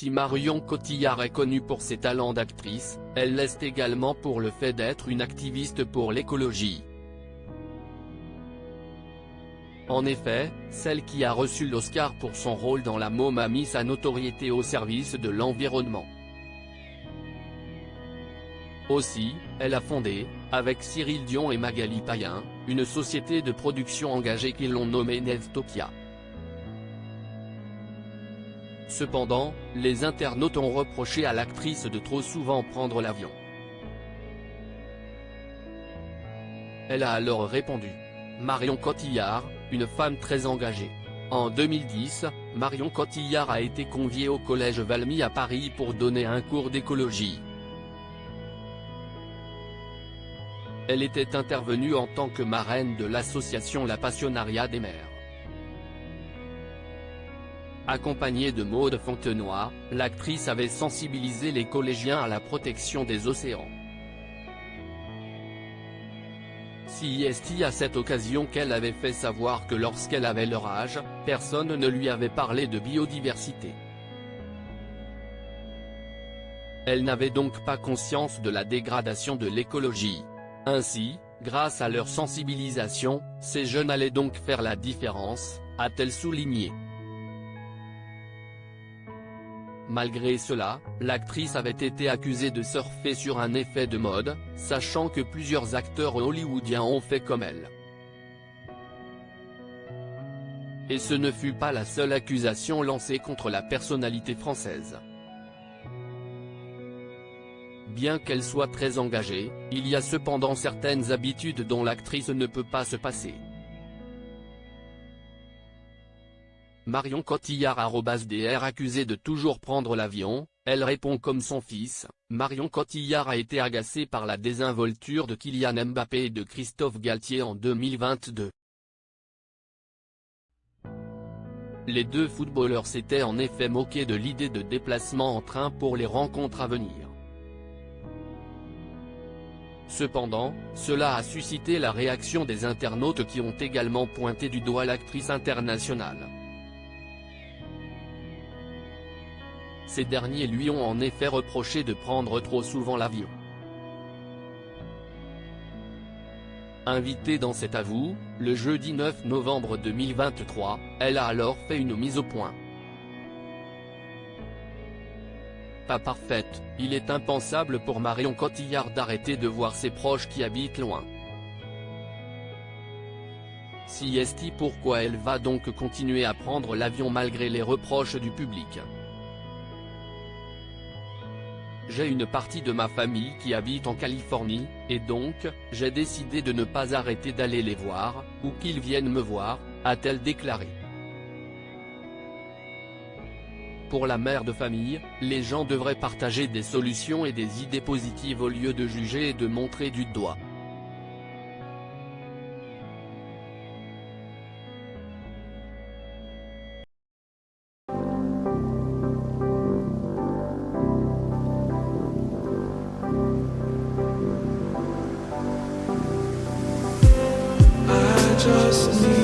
Si Marion Cotillard est connue pour ses talents d'actrice, elle l'est également pour le fait d'être une activiste pour l'écologie. En effet, celle qui a reçu l'Oscar pour son rôle dans La Môme a mis sa notoriété au service de l'environnement. Aussi, elle a fondé, avec Cyril Dion et Magali Payen, une société de production engagée qu'ils l'ont nommée Nevtopia. Cependant, les internautes ont reproché à l'actrice de trop souvent prendre l'avion. Elle a alors répondu. Marion Cotillard, une femme très engagée. En 2010, Marion Cotillard a été conviée au collège Valmy à Paris pour donner un cours d'écologie. Elle était intervenue en tant que marraine de l'association La Passionnariat des mers. Accompagnée de Maude Fontenoy, l'actrice avait sensibilisé les collégiens à la protection des océans. C'est à cette occasion qu'elle avait fait savoir que lorsqu'elle avait leur âge, personne ne lui avait parlé de biodiversité. Elle n'avait donc pas conscience de la dégradation de l'écologie. Ainsi, grâce à leur sensibilisation, ces jeunes allaient donc faire la différence, a-t-elle souligné. Malgré cela, l'actrice avait été accusée de surfer sur un effet de mode, sachant que plusieurs acteurs hollywoodiens ont fait comme elle. Et ce ne fut pas la seule accusation lancée contre la personnalité française. Bien qu'elle soit très engagée, il y a cependant certaines habitudes dont l'actrice ne peut pas se passer. Marion Cotillard @dr accusée de toujours prendre l'avion, elle répond comme son fils. Marion Cotillard a été agacée par la désinvolture de Kylian Mbappé et de Christophe Galtier en 2022. Les deux footballeurs s'étaient en effet moqués de l'idée de déplacement en train pour les rencontres à venir. Cependant, cela a suscité la réaction des internautes qui ont également pointé du doigt l'actrice internationale. Ces derniers lui ont en effet reproché de prendre trop souvent l'avion. Invitée dans cet avou, le jeudi 9 novembre 2023, elle a alors fait une mise au point. Pas parfaite, il est impensable pour Marion Cotillard d'arrêter de voir ses proches qui habitent loin. C'est pourquoi elle va donc continuer à prendre l'avion malgré les reproches du public. J'ai une partie de ma famille qui habite en Californie, et donc, j'ai décidé de ne pas arrêter d'aller les voir, ou qu'ils viennent me voir, a-t-elle déclaré. Pour la mère de famille, les gens devraient partager des solutions et des idées positives au lieu de juger et de montrer du doigt. Just need